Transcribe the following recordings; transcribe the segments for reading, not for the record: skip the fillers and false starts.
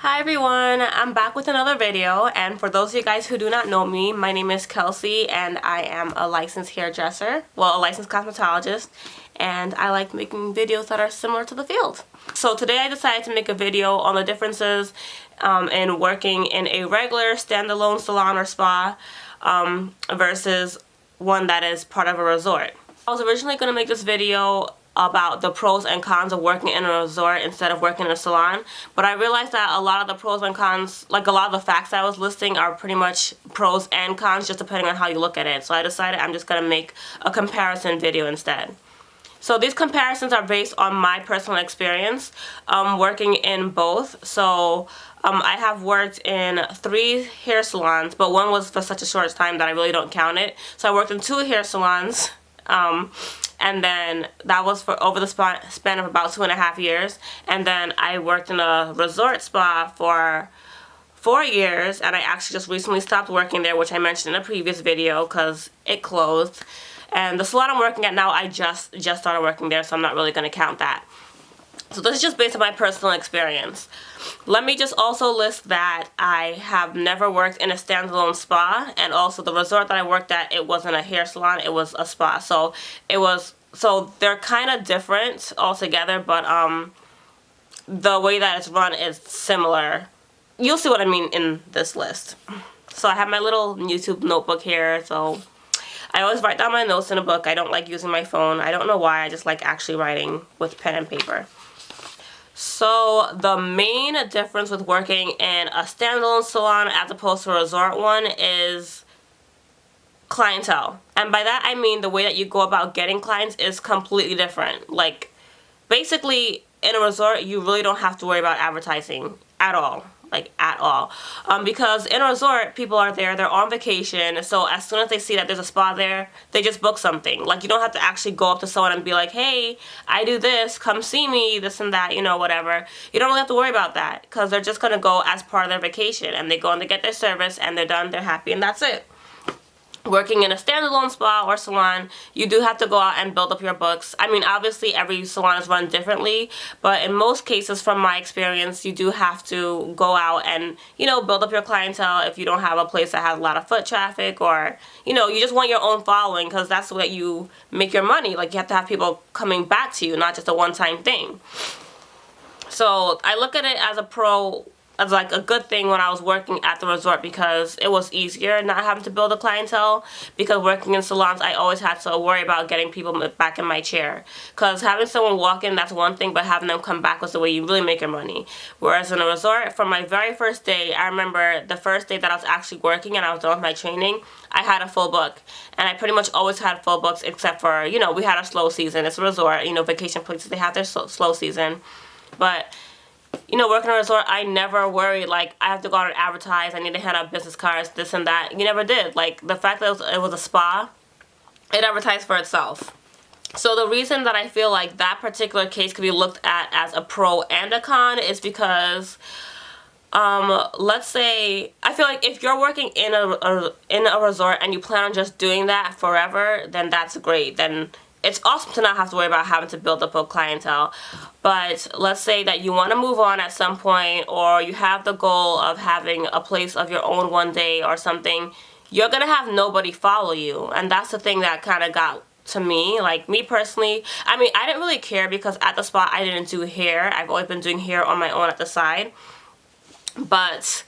Hi everyone, I'm back with another video, and for those of you guys who do not know me, my name is Kelsey and I am a licensed hairdresser, well, a licensed cosmetologist, and I like making videos that are similar to the field. So today I decided to make a video on the differences in working in a regular standalone salon or spa versus one that is part of a resort. I was originally going to make this video about the pros and cons of working in a resort instead of working in a salon, but I realized that a lot of the pros and cons, like a lot of the facts I was listing, are pretty much pros and cons just depending on how you look at it. So I decided I'm just going to make a comparison video instead. So these comparisons are based on my personal experience working in both. So I have worked in 3 hair salons, but one was for such a short time that I really don't count it. So I worked in 2 hair salons. And then that was for over the span of about 2.5 years. And then I worked in a resort spa for 4 years, and I actually just recently stopped working there, which I mentioned in a previous video because it closed. And the salon I'm working at now, I just started working there, so I'm not really going to count that. So this is just based on my personal experience. Let me just also list that I have never worked in a standalone spa, and also the resort that I worked at, it wasn't a hair salon, it was a spa. So they're kind of different altogether, but the way that it's run is similar. You'll see what I mean in this list. So I have my little YouTube notebook here, so I always write down my notes in a book. I don't like using my phone. I don't know why, I just like actually writing with pen and paper. So the main difference with working in a standalone salon as opposed to a resort one is clientele. And by that I mean the way that you go about getting clients is completely different. Like, basically in a resort you really don't have to worry about advertising at all. Like, at all. Because in a resort, people are there, they're on vacation, so as soon as they see that there's a spa there, they just book something. Like, you don't have to actually go up to someone and be like, hey, I do this, come see me, this and that, you know, whatever. You don't really have to worry about that, because they're just going to go as part of their vacation, and they go and they get their service, and they're done, they're happy, and that's it. Working in a standalone spa or salon, you do have to go out and build up your books. I mean, obviously every salon is run differently, but in most cases from my experience, you do have to go out and, you know, build up your clientele if you don't have a place that has a lot of foot traffic, or, you know, you just want your own following, because that's the way you make your money. Like, you have to have people coming back to you, not just a one-time thing. So I look at it as a pro, as like a good thing when I was working at the resort, because it was easier not having to build a clientele, because working in salons I always had to worry about getting people back in my chair, because having someone walk in, that's one thing, but having them come back was the way you really make your money. Whereas in a resort, from my very first day, I remember the first day that I was actually working and I was done with my training, I had a full book, and I pretty much always had full books except for, you know, we had a slow season. It's a resort, you know, vacation places, they have their slow season, but you know, working in a resort, I never worried, like, I have to go out and advertise, I need to hand out business cards, this and that. You never did. Like, the fact that it was a spa, it advertised for itself. So the reason that I feel like that particular case could be looked at as a pro and a con is because, let's say, I feel like if you're working in a resort and you plan on just doing that forever, then that's great. Then it's awesome to not have to worry about having to build up a clientele. But let's say that you want to move on at some point, or you have the goal of having a place of your own one day or something, you're going to have nobody follow you. And that's the thing that kind of got to me. Like, me personally, I mean, I didn't really care, because at the spa I didn't do hair. I've always been doing hair on my own at the side. But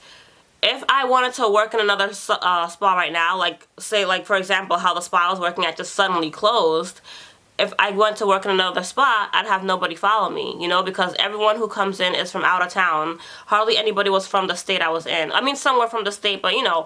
if I wanted to work in another spa right now, like, say, like, for example, how the spa I was working at just suddenly closed, if I went to work in another spa, I'd have nobody follow me, you know, because everyone who comes in is from out of town. Hardly anybody was from the state I was in. I mean, some were from the state, but, you know,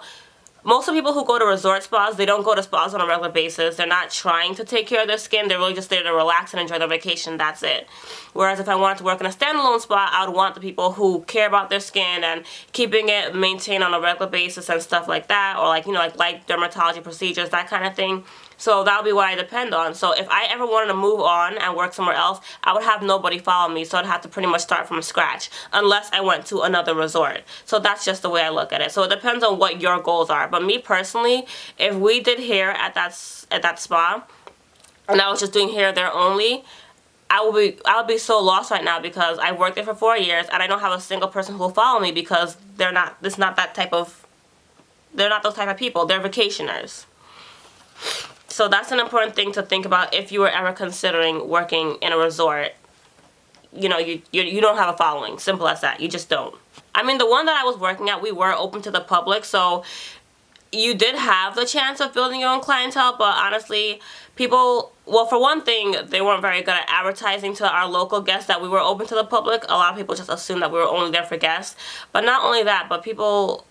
most of the people who go to resort spas, they don't go to spas on a regular basis. They're not trying to take care of their skin. They're really just there to relax and enjoy their vacation. That's it. Whereas if I wanted to work in a standalone spa, I would want the people who care about their skin and keeping it maintained on a regular basis and stuff like that. Or, like, you know, like dermatology procedures, that kind of thing. So that would be what I depend on. So if I ever wanted to move on and work somewhere else, I would have nobody follow me. So I'd have to pretty much start from scratch, unless I went to another resort. So that's just the way I look at it. So it depends on what your goals are. But me personally, if we did hair at that spa, and I was just doing hair there only, I would be so lost right now because I worked there for 4 years and I don't have a single person who will follow me because they're not those type of people. They're vacationers. So that's an important thing to think about if you were ever considering working in a resort. You know, you don't have a following. Simple as that. You just don't. I mean, the one that I was working at, we were open to the public, so you did have the chance of building your own clientele, but honestly, people, well, for one thing, they weren't very good at advertising to our local guests that we were open to the public. A lot of people just assumed that we were only there for guests. But not only that, but people,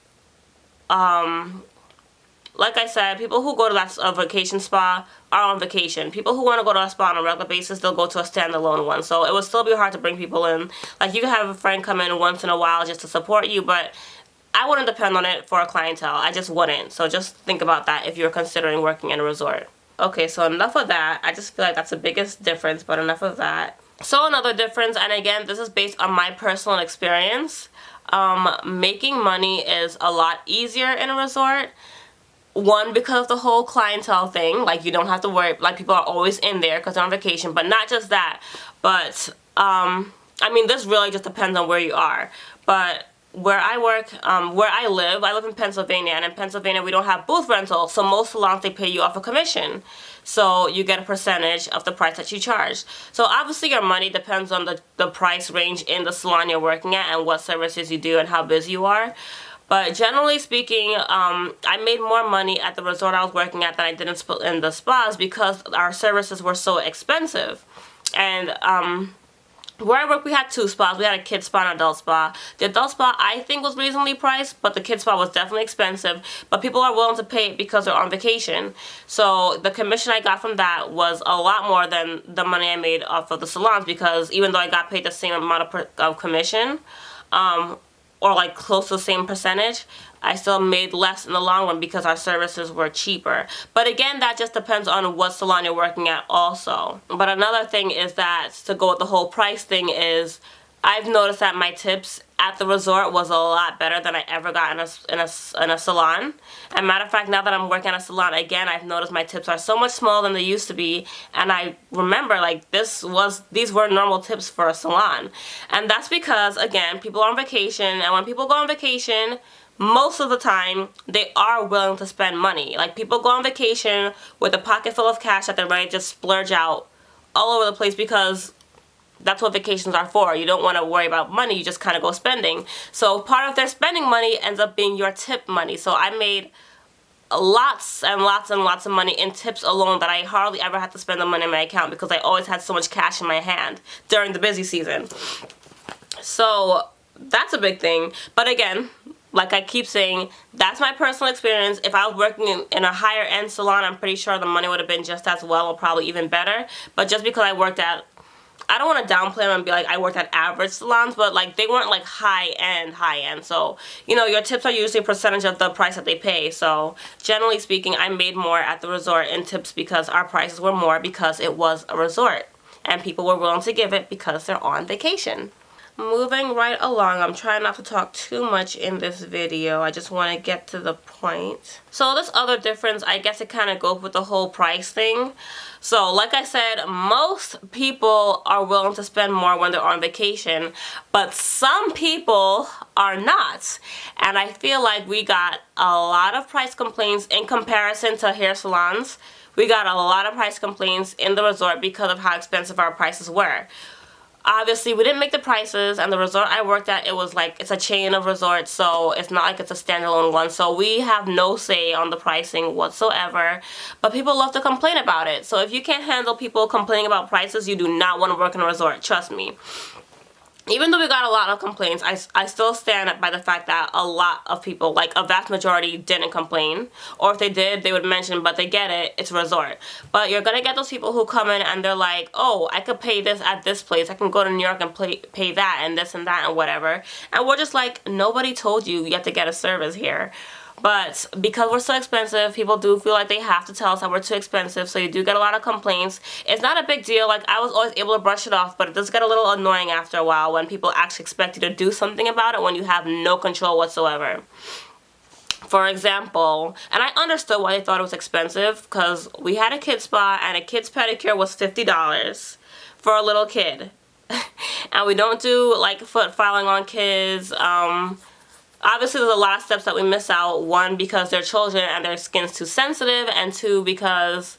like I said, people who go to a vacation spa are on vacation. People who want to go to a spa on a regular basis, they'll go to a standalone one. So it would still be hard to bring people in. Like, you can have a friend come in once in a while just to support you, but I wouldn't depend on it for a clientele. I just wouldn't. So just think about that if you're considering working in a resort. Okay, so enough of that. I just feel like that's the biggest difference, but enough of that. So another difference, and again, this is based on my personal experience, making money is a lot easier in a resort. One, because of the whole clientele thing. Like, you don't have to worry, like, people are always in there because they're on vacation. But not just that, but I mean, this really just depends on where you are. But where I work, where I live in Pennsylvania, and in Pennsylvania we don't have booth rental, so most salons, they pay you off a commission. So you get a percentage of the price that you charge. So obviously your money depends on the price range in the salon you're working at and what services you do and how busy you are. But generally speaking, I made more money at the resort I was working at than I did in the spas because our services were so expensive. And where I work, we had 2 spas. We had a kid spa and an adult spa. The adult spa, I think, was reasonably priced, but the kid spa was definitely expensive. But people are willing to pay it because they're on vacation. So the commission I got from that was a lot more than the money I made off of the salons, because even though I got paid the same amount of commission, or like close to the same percentage, I still made less in the long run because our services were cheaper. But again, that just depends on what salon you're working at also. But another thing is that, to go with the whole price thing, is I've noticed that my tips at the resort was a lot better than I ever got in a salon. And matter of fact, now that I'm working at a salon, again, I've noticed my tips are so much smaller than they used to be. And I remember, like, these were normal tips for a salon. And that's because, again, people are on vacation. And when people go on vacation, most of the time, they are willing to spend money. Like, people go on vacation with a pocket full of cash that they're ready to just splurge out all over the place, because that's what vacations are for. You don't want to worry about money, you just kind of go spending. So part of their spending money ends up being your tip money. So I made lots and lots and lots of money in tips alone that I hardly ever had to spend the money in my account because I always had so much cash in my hand during the busy season. So that's a big thing. But again, like I keep saying, that's my personal experience. If I was working in a higher end salon, I'm pretty sure the money would have been just as well, or probably even better. But just because I worked at, I don't want to downplay them and be like I worked at average salons, but like they weren't like high end. So, you know, your tips are usually a percentage of the price that they pay. So generally speaking, I made more at the resort in tips because our prices were more, because it was a resort and people were willing to give it because they're on vacation. Moving right along, I'm trying not to talk too much in this video. I just want to get to the point. So this other difference, I guess it kind of goes with the whole price thing. So like I said, most people are willing to spend more when they're on vacation, but some people are not. And I feel like we got a lot of price complaints in comparison to hair salons. We got a lot of price complaints in the resort because of how expensive our prices were. Obviously, we didn't make the prices, and the resort I worked at, it was like, it's a chain of resorts, so it's not like it's a standalone one, so we have no say on the pricing whatsoever, but people love to complain about it. So if you can't handle people complaining about prices, you do not want to work in a resort, trust me. Even though we got a lot of complaints, I still stand by the fact that a lot of people, like a vast majority, didn't complain. Or if they did, they would mention, but they get it, it's a resort. But you're going to get those people who come in and they're like, oh, I could pay this at this place. I can go to New York and pay that and this and that and whatever. And we're just like, nobody told you you have to get a service here. But because we're so expensive, people do feel like they have to tell us that we're too expensive, so you do get a lot of complaints. It's not a big deal. Like, I was always able to brush it off, but it does get a little annoying after a while when people actually expect you to do something about it when you have no control whatsoever. For example, and I understood why they thought it was expensive, because we had a kid spa and a kid's pedicure was $50. for a little kid. And we don't do like foot filing on kids. Obviously there's a lot of steps that we miss out. One, because they're children and their skin's too sensitive, and two, because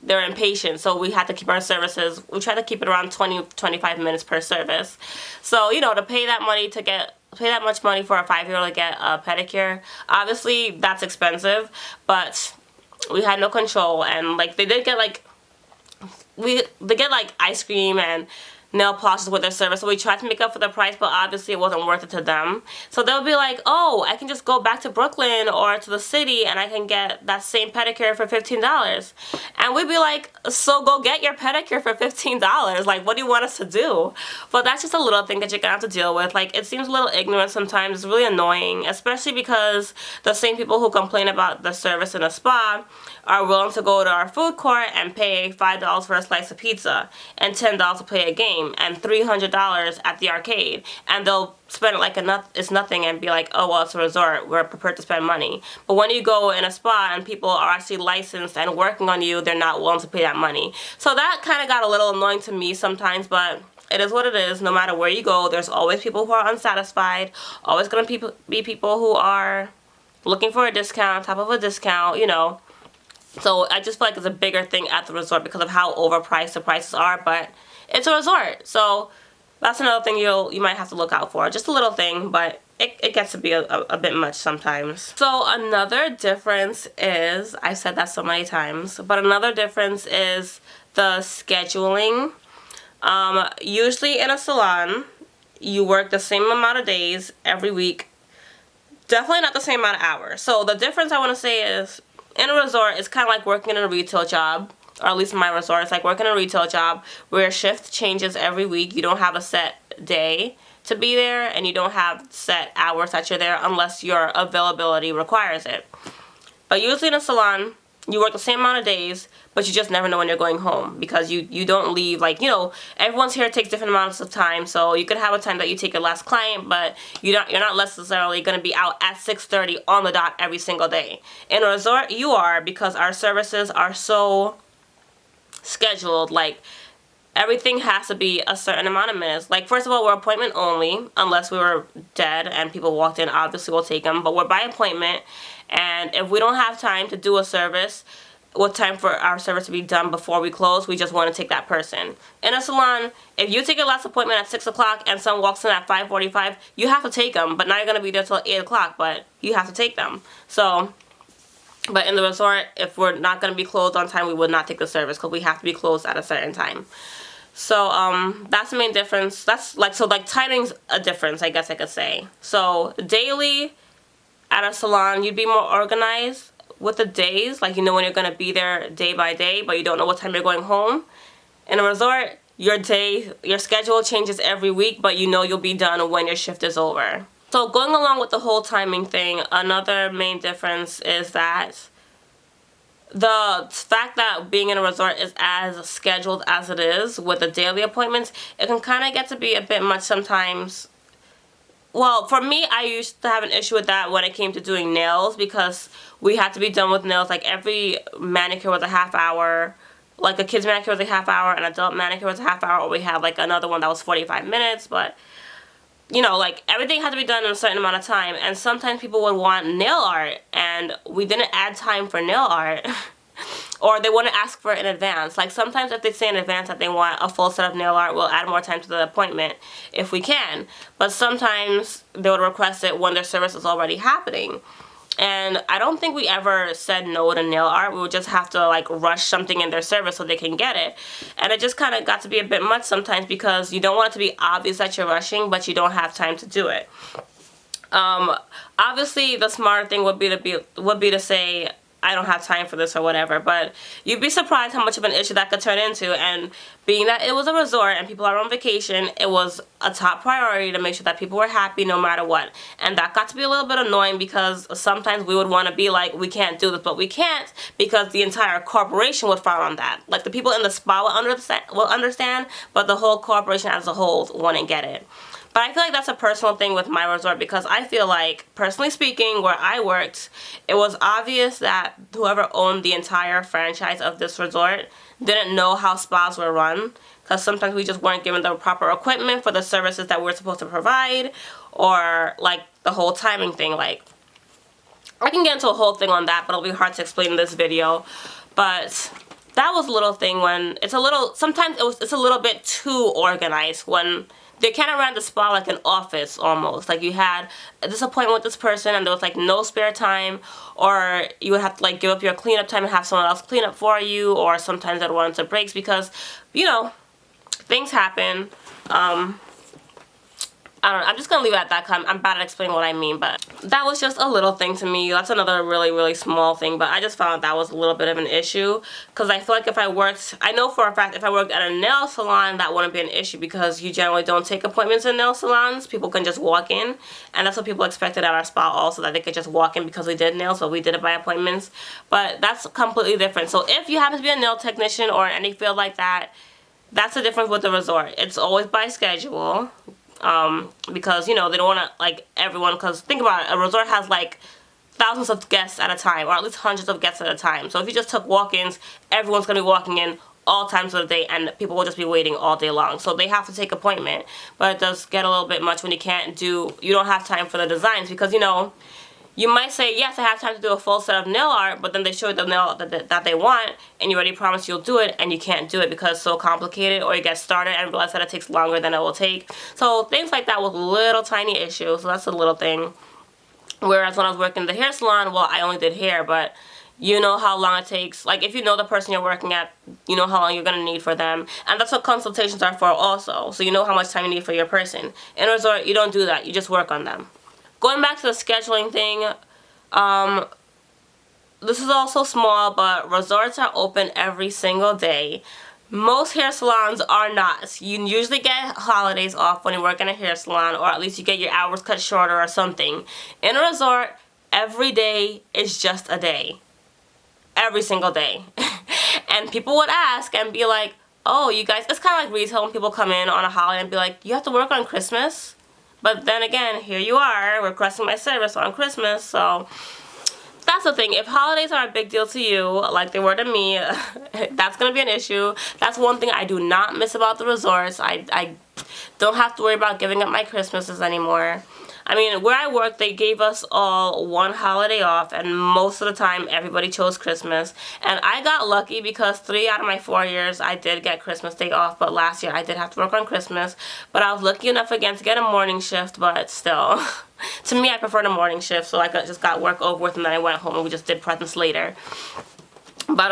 they're impatient. So we have to keep our services, we try to keep it around 20-25 minutes per service. So, you know, to pay that much money for a 5-year-old to get a pedicure, obviously that's expensive, but we had no control. And like they get like ice cream and nail polishes with their service, so we tried to make up for the price, but obviously it wasn't worth it to them. So they'll be like, oh, I can just go back to Brooklyn or to the city and I can get that same pedicure for $15. And we'd be like, so go get your pedicure for $15. Like, what do you want us to do? But that's just a little thing that you're gonna have to deal with. Like, it seems a little ignorant sometimes. It's really annoying, especially because the same people who complain about the service in a spa are willing to go to our food court and pay $5 for a slice of pizza and $10 to play a game and $300 at the arcade, and they'll spend it like it's nothing and be like, oh well, it's a resort, we're prepared to spend money. But when you go in a spa and people are actually licensed and working on you, they're not willing to pay that money. So that kind of got a little annoying to me sometimes, but it is what it is. No matter where you go, there's always people who are unsatisfied, always gonna be people who are looking for a discount on top of a discount, you know. So I just feel like it's a bigger thing at the resort because of how overpriced the prices are, but it's a resort. So that's another thing you might have to look out for. Just a little thing, but it gets to be a bit much sometimes. So another difference is, I've said that so many times, but another difference is the scheduling. Usually in a salon, you work the same amount of days every week. Definitely not the same amount of hours. So the difference I want to say is, in a resort, it's kind of like working in a retail job, or at least in my resort, it's like working in a retail job where your shift changes every week. You don't have a set day to be there, and you don't have set hours that you're there unless your availability requires it. But usually in a salon, you work the same amount of days, but you just never know when you're going home because you don't leave. Like, you know, everyone's here takes different amounts of time, so you could have a time that you take your last client, but you're not necessarily going to be out at 6:30 on the dot every single day. In a resort, you are, because our services are so scheduled. Like, everything has to be a certain amount of minutes. Like, first of all, we're appointment only, unless we were dead and people walked in, obviously we'll take them, but we're by appointment. And if we don't have time to do a service, with time for our service to be done before we close, we just want to take that person. In a salon, if you take your last appointment at 6 o'clock and someone walks in at 5:45, you have to take them, but now you're going to be there till 8 o'clock, but you have to take them. So, but in the resort, if we're not going to be closed on time, we would not take the service because we have to be closed at a certain time. So, that's the main difference. That's like, so like timing's a difference, I guess I could say. So, daily at a salon, you'd be more organized with the days, like you know when you're going to be there day by day, but you don't know what time you're going home. In a resort, your schedule changes every week, but you know you'll be done when your shift is over. So going along with the whole timing thing, another main difference is that the fact that being in a resort is as scheduled as it is with the daily appointments, it can kind of get to be a bit much sometimes. Well, for me, I used to have an issue with that when it came to doing nails, because we had to be done with nails. Like, every manicure was a half hour. Like, a kid's manicure was a half hour, an adult manicure was a half hour, or we had like another one that was 45 minutes. But, you know, like, everything had to be done in a certain amount of time. And sometimes people would want nail art, and we didn't add time for nail art. Or they want to ask for it in advance. Like, sometimes if they say in advance that they want a full set of nail art, we'll add more time to the appointment if we can. But sometimes they would request it when their service is already happening. And I don't think we ever said no to nail art. We would just have to like rush something in their service so they can get it. And it just kind of got to be a bit much sometimes, because you don't want it to be obvious that you're rushing, but you don't have time to do it. Obviously, the smarter thing would be to say, I don't have time for this or whatever, but you'd be surprised how much of an issue that could turn into. And being that it was a resort and people are on vacation, it was a top priority to make sure that people were happy no matter what. And that got to be a little bit annoying, because sometimes we would want to be like, we can't do this, but we can't, because the entire corporation would frown on that. Like, the people in the spa will understand, but the whole corporation as a whole wouldn't get it. But I feel like that's a personal thing with my resort, because I feel like, personally speaking, where I worked, it was obvious that whoever owned the entire franchise of this resort didn't know how spas were run, because sometimes we just weren't given the proper equipment for the services that we're supposed to provide, or like the whole timing thing. Like, I can get into a whole thing on that, but it'll be hard to explain in this video. But that was a little thing when it's a little, sometimes it's a little bit too organized when they kind of ran the spa like an office almost. Like you had this appointment with this person and there was like no spare time, or you would have to like give up your cleanup time and have someone else clean up for you, or sometimes they'd run into breaks because, you know, things happen. I don't know, I'm just going to leave it at that. I'm bad at explaining what I mean, but that was just a little thing to me. That's another really, really small thing, but I just found that was a little bit of an issue, because I feel like if I worked, I know for a fact if I worked at a nail salon, that wouldn't be an issue, because you generally don't take appointments in nail salons. People can just walk in, and that's what people expected at our spa also, that they could just walk in because we did nails, but we did it by appointments. But that's completely different. So if you happen to be a nail technician or any field like that, that's the difference with the resort. It's always by schedule. Because, you know, they don't want to, like, everyone, because think about it, a resort has, like, thousands of guests at a time, or at least hundreds of guests at a time. So if you just took walk-ins, everyone's going to be walking in all times of the day, and people will just be waiting all day long. So they have to take appointment, but it does get a little bit much when you don't have time for the designs, because, you know, you might say, yes, I have time to do a full set of nail art, but then they show you the nail that they want, and you already promised you'll do it, and you can't do it because it's so complicated, or you get started and realize that it takes longer than it will take. So things like that with little tiny issues, so that's a little thing. Whereas when I was working in the hair salon, well, I only did hair, but you know how long it takes. Like, if you know the person you're working at, you know how long you're going to need for them. And that's what consultations are for also. So you know how much time you need for your person. In a resort, you don't do that. You just work on them. Going back to the scheduling thing, this is also small, but resorts are open every single day. Most hair salons are not. You usually get holidays off when you work in a hair salon, or at least you get your hours cut shorter or something. In a resort, every day is just a day. Every single day. And people would ask and be like, oh, you guys, it's kind of like retail when people come in on a holiday and be like, you have to work on Christmas? But then again, here you are requesting my service on Christmas, so that's the thing. If holidays are a big deal to you, like they were to me, that's going to be an issue. That's one thing I do not miss about the resorts. I don't have to worry about giving up my Christmases anymore. I mean, where I work, they gave us all one holiday off, and most of the time, everybody chose Christmas. And I got lucky because 3 out of my 4 years, I did get Christmas Day off, but last year I did have to work on Christmas. But I was lucky enough again to get a morning shift, but still. To me, I prefer the morning shift, so I just got work over with, and then I went home and we just did presents later. But,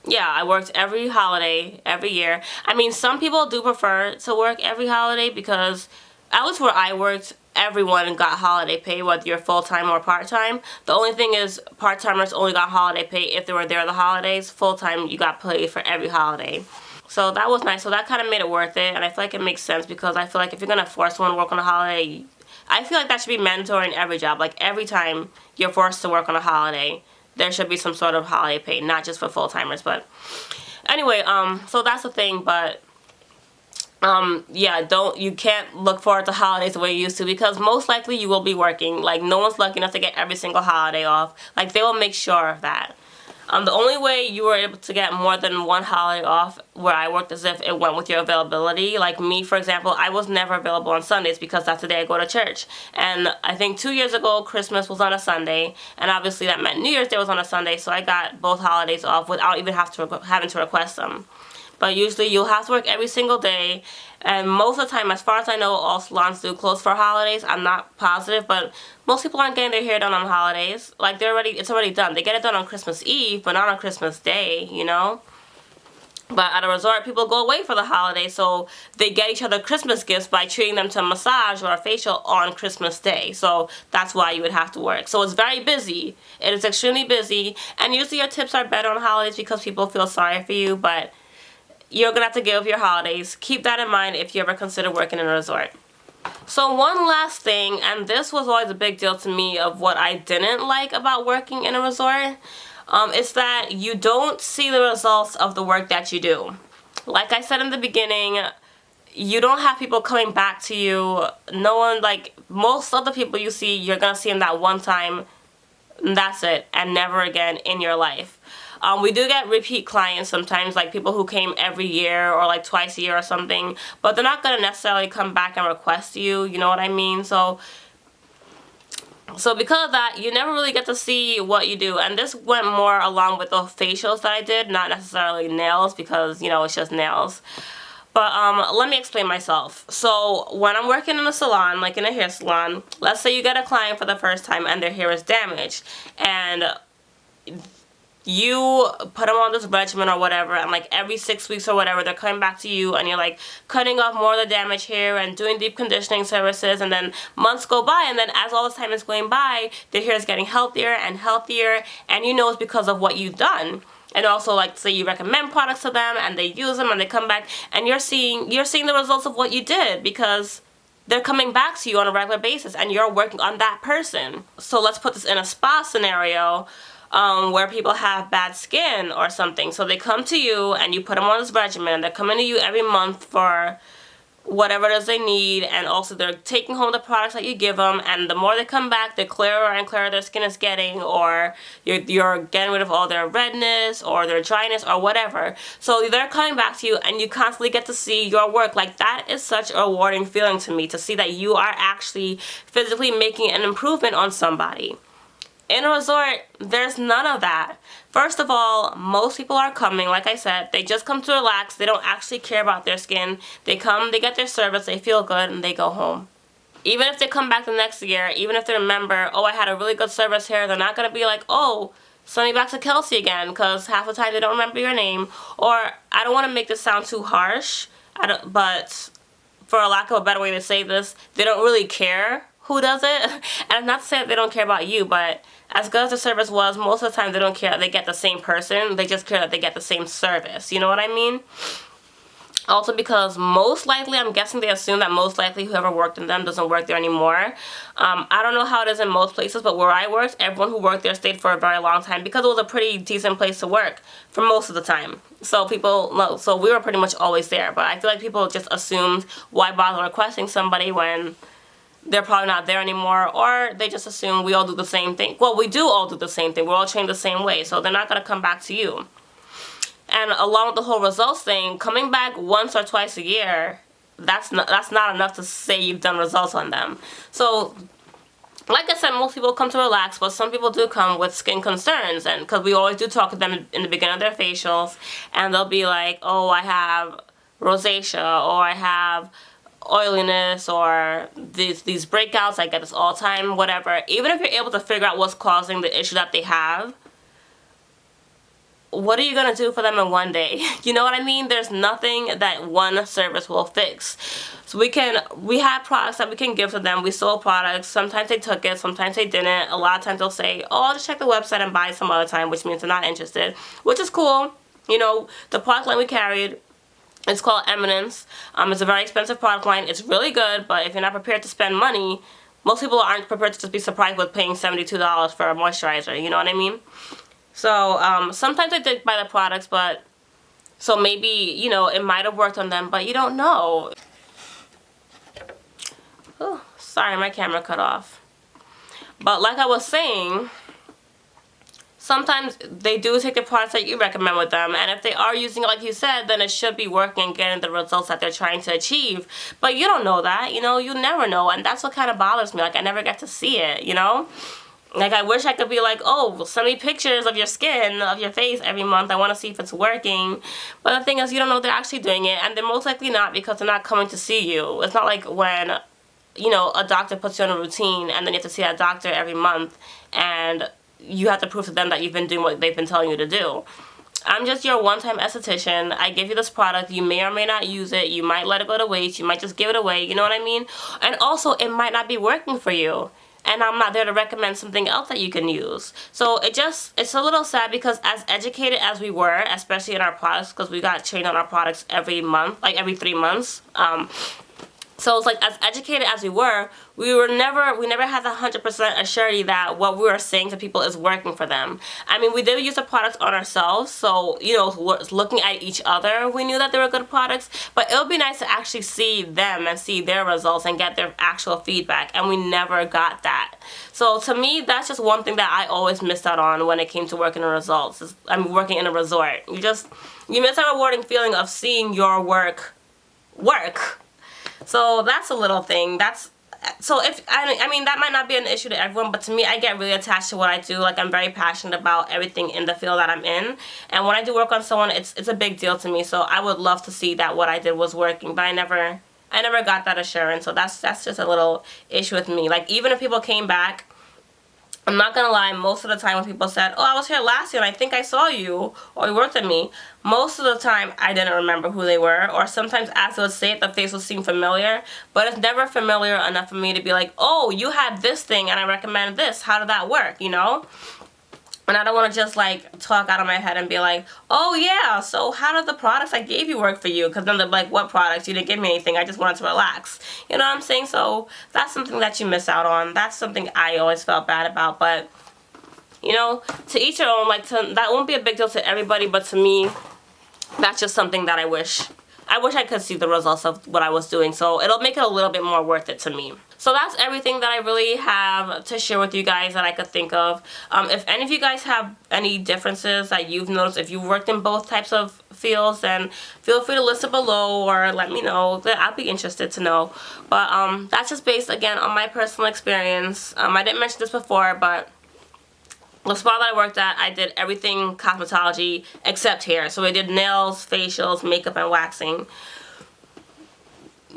yeah, I worked every holiday, every year. I mean, some people do prefer to work every holiday because, at least where I worked, everyone got holiday pay, whether you're full-time or part-time. The only thing is, part-timers only got holiday pay if they were there the holidays. Full-time, you got paid for every holiday. So that was nice. So that kind of made it worth it, and I feel like it makes sense, because I feel like if you're going to force someone to work on a holiday, I feel like that should be mandatory in every job. Like, every time you're forced to work on a holiday, there should be some sort of holiday pay, not just for full-timers. But anyway, so that's the thing, but yeah, you can't look forward to holidays the way you used to, because most likely you will be working. Like, no one's lucky enough to get every single holiday off. Like, they will make sure of that. The only way you were able to get more than one holiday off where I worked is if it went with your availability. Like me, for example, I was never available on Sundays because that's the day I go to church. And I think 2 years ago, Christmas was on a Sunday, and obviously that meant New Year's Day was on a Sunday, so I got both holidays off without even having to request them. But usually you'll have to work every single day, and most of the time, as far as I know, all salons do close for holidays. I'm not positive, but most people aren't getting their hair done on holidays. Like, it's already done. They get it done on Christmas Eve, but not on Christmas Day, you know? But at a resort, people go away for the holiday, so they get each other Christmas gifts by treating them to a massage or a facial on Christmas Day. So that's why you would have to work. So it's very busy. It is extremely busy, and usually your tips are better on holidays because people feel sorry for you, but you're going to have to give up your holidays. Keep that in mind if you ever consider working in a resort. So one last thing, and this was always a big deal to me of what I didn't like about working in a resort, is that you don't see the results of the work that you do. Like I said in the beginning, you don't have people coming back to you. No one, like, most of the people you see, you're going to see them that one time, and that's it, and never again in your life. We do get repeat clients sometimes, like people who came every year or like twice a year or something, but they're not going to necessarily come back and request you, you know what I mean? So because of that, you never really get to see what you do. And this went more along with the facials that I did, not necessarily nails, because, you know, it's just nails. But let me explain myself. So when I'm working in a salon, like in a hair salon, let's say you get a client for the first time and their hair is damaged, and you put them on this regimen or whatever, and like every 6 weeks or whatever, they're coming back to you and you're like cutting off more of the damaged hair and doing deep conditioning services, and then months go by, and then as all this time is going by, their hair is getting healthier and healthier, and you know it's because of what you've done. And also, like, say you recommend products to them and they use them and they come back, and you're seeing the results of what you did, because they're coming back to you on a regular basis and you're working on that person. So let's put this in a spa scenario, where people have bad skin or something. So they come to you and you put them on this regimen. They're coming to you every month for whatever it is they need, and also they're taking home the products that you give them, and the more they come back, the clearer and clearer their skin is getting, or you're getting rid of all their redness or their dryness or whatever. So they're coming back to you and you constantly get to see your work. Like, that is such a rewarding feeling to me, to see that you are actually physically making an improvement on somebody. In a resort, there's none of that. First of all, most people are coming, like I said, they just come to relax. They don't actually care about their skin. They come, they get their service, they feel good, and they go home. Even if they come back the next year, even if they remember, oh, I had a really good service here, they're not going to be like, oh, send me back to Kelsey again, because half the time they don't remember your name. Or, I don't want to make this sound too harsh, but for a lack of a better way to say this, they don't really care who does it. And not to say that they don't care about you, but as good as the service was, most of the time they don't care that they get the same person. They just care that they get the same service. You know what I mean? Also, because most likely, I'm guessing they assume that most likely whoever worked in them doesn't work there anymore. I don't know how it is in most places, but where I worked, everyone who worked there stayed for a very long time, because it was a pretty decent place to work for most of the time. So so we were pretty much always there. But I feel like people just assumed, why bother requesting somebody when they're probably not there anymore, or they just assume we all do the same thing. Well, we do all do the same thing. We're all trained the same way, so they're not going to come back to you. And along with the whole results thing, coming back once or twice a year, that's not enough to say you've done results on them. So, like I said, most people come to relax, but some people do come with skin concerns, and because we always do talk to them in the beginning of their facials, and they'll be like, oh, I have rosacea, or I have oiliness, or these breakouts, I get this all the time, whatever. Even if you're able to figure out what's causing the issue that they have, what are you going to do for them in one day? You know what I mean? There's nothing that one service will fix. So we have products that we can give to them. We sold products. Sometimes they took it, sometimes they didn't. A lot of times they'll say, oh, I'll just check the website and buy some other time, which means they're not interested, which is cool. You know, the product line we carried, it's called Eminence. It's a very expensive product line. It's really good, but if you're not prepared to spend money, most people aren't prepared to just be surprised with paying $72 for a moisturizer, you know what I mean? So, sometimes I did buy the products, but, so maybe, you know, it might have worked on them, but you don't know. Oh, sorry, my camera cut off. But like I was saying, sometimes they do take the products that you recommend with them, and if they are using it like you said, then it should be working and getting the results that they're trying to achieve. But you don't know that, you know, you never know, and that's what kind of bothers me. Like, I never get to see it, you know? Like, I wish I could be like, oh, send me pictures of your skin, of your face every month. I want to see if it's working. But the thing is, you don't know if they're actually doing it, and they're most likely not, because they're not coming to see you. It's not like when, you know, a doctor puts you on a routine and then you have to see that doctor every month, and you have to prove to them that you've been doing what they've been telling you to do. I'm just your one-time esthetician. I give you this product. You may or may not use it. You might let it go to waste. You might just give it away. You know what I mean? And also, it might not be working for you. And I'm not there to recommend something else that you can use. So it's a little sad, because as educated as we were, especially in our products, because we got trained on our products every month, like every 3 months, So it's like, as educated as we never had the 100% assurity that what we were saying to people is working for them. I mean, we did use the products on ourselves, so, you know, looking at each other, we knew that they were good products, but it would be nice to actually see them and see their results and get their actual feedback, and we never got that. So to me, that's just one thing that I always missed out on when it came to working in results. Working in a resort. You miss that rewarding feeling of seeing your work. So that's a little thing. So if I mean, that might not be an issue to everyone, but to me, I get really attached to what I do. Like, I'm very passionate about everything in the field that I'm in, and when I do work on someone, it's a big deal to me. So I would love to see that what I did was working, but I never got that assurance. So that's just a little issue with me. Like, even if people came back, I'm not gonna lie, most of the time when people said, oh, I was here last year and I think I saw you, or you worked with me, most of the time I didn't remember who they were, or sometimes as they would say it, the face would seem familiar, but it's never familiar enough for me to be like, oh, you had this thing and I recommend this, how did that work, you know? And I don't want to just, like, talk out of my head and be like, oh, yeah, so how did the products I gave you work for you? Because then they're like, what products? You didn't give me anything. I just wanted to relax. You know what I'm saying? So that's something that you miss out on. That's something I always felt bad about. But, you know, to each their own. Like, that won't be a big deal to everybody, but to me, that's just something that I wish I could see the results of what I was doing, so it'll make it a little bit more worth it to me. So that's everything that I really have to share with you guys that I could think of. If any of you guys have any differences that you've noticed, if you've worked in both types of fields, then feel free to list it below or let me know. That I'll be interested to know. But that's just based, again, on my personal experience. I didn't mention this before, but the spa that I worked at, I did everything cosmetology except hair. So we did nails, facials, makeup, and waxing.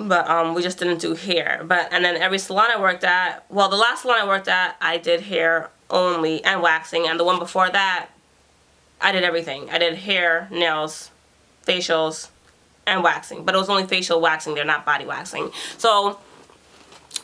But we just didn't do hair. And then every salon I worked at, well, the last salon I worked at, I did hair only and waxing. And the one before that, I did everything. I did hair, nails, facials, and waxing. But it was only facial waxing there, not body waxing. So,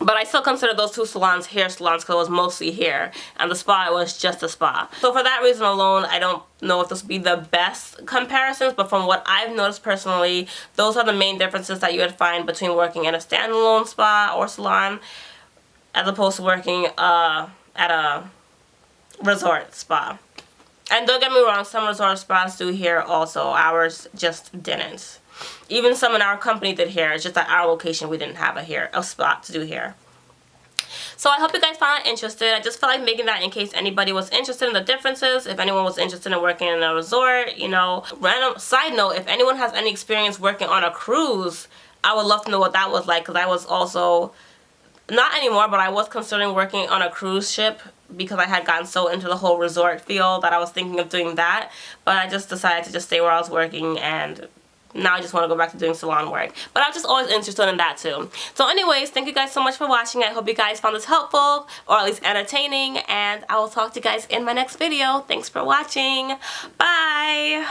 but I still consider those two salons hair salons because it was mostly hair, and the spa was just a spa. So for that reason alone, I don't know if this would be the best comparisons, but from what I've noticed personally, those are the main differences that you would find between working in a standalone spa or salon as opposed to working at a resort spa. And don't get me wrong, some resort spas do hair also. Ours just didn't. Even some in our company did hair. It's just at our location we didn't have a spot to do hair. So I hope you guys found it interested. I just felt like making that in case anybody was interested in the differences. If anyone was interested in working in a resort, you know. Random side note, if anyone has any experience working on a cruise, I would love to know what that was like, because I was also, not anymore, but I was considering working on a cruise ship because I had gotten so into the whole resort feel that I was thinking of doing that. But I just decided to just stay where I was working, and now I just want to go back to doing salon work. But I'm just always interested in that too. So anyways, thank you guys so much for watching. I hope you guys found this helpful, or at least entertaining, and I will talk to you guys in my next video. Thanks for watching. Bye!